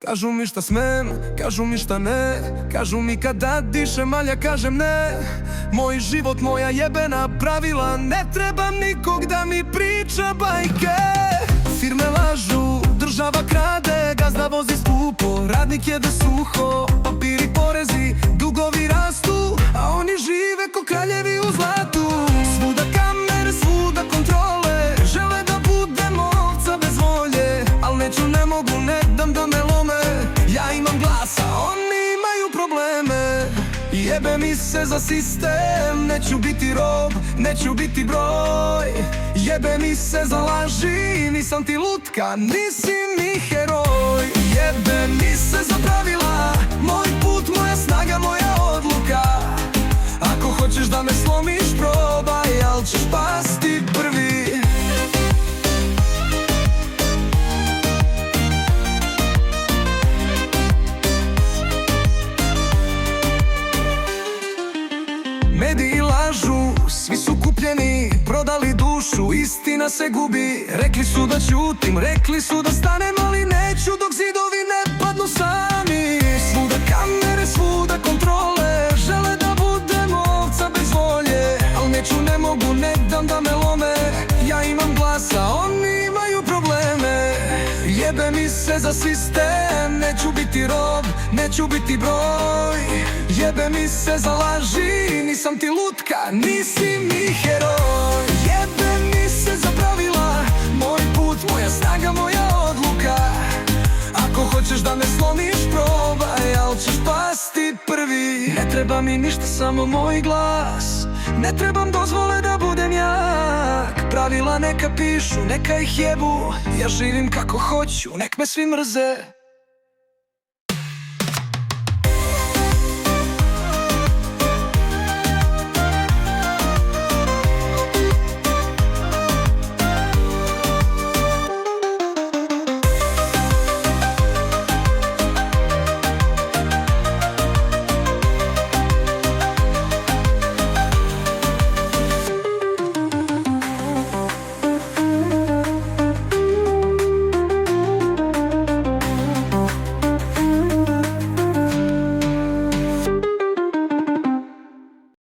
Kažu mi šta smem, kažu mi šta ne, kažu mi kada dišem, al ja kažem ne. Moj život, moja jebena pravila, ne trebam nikog da mi priča bajke. Firme lažu, država krade, gazda vozi skupo, radnik jede suho, papiri, porezi, dugovi rastu, a oni žive ko kraljevi u zlatu. Svuda kamere, svuda kontrole, žele da budem ovca bez volje, al neću, ne mogu, ne dam da me lome. Ja imam glasa, oni imaju probleme. Jebe mi se za sistem, neću biti rob, neću biti broj. Jebe mi se za laži, nisam ti lutka, nisi mi heroj. Jebe mi se za pravila, moj put, moja snaga, moja odluka. Ako hoćeš da me slomiš, probaj, al ćeš pasti prvi. Mediji lažu, svi su kupljeni, prodali dušu, istina se gubi. Rekli su da ćutim, rekli su da stanem, ali neću dok zidovi ne padnu sami. Svuda kamere, svuda kontrole, žele da budem ovca bez volje, al neću, ne mogu, ne dam da me lome. Ja imam glasa, oni imaju probleme. Jebe mi se za sistem, neću biti rob, neću biti broj. Jebe mi se za laži, nisam ti lutka, nisi mi heroj. Jebe mi se za pravila, moj put, moja snaga, moja odluka. Ako hoćeš da me slomiš, probaj, al ćeš pasti prvi. Ne treba mi ništa, samo moj glas, ne trebam dozvole da budem jak. Pravila neka pišu, neka ih jebu, ja živim kako hoću, nek me svi mrze.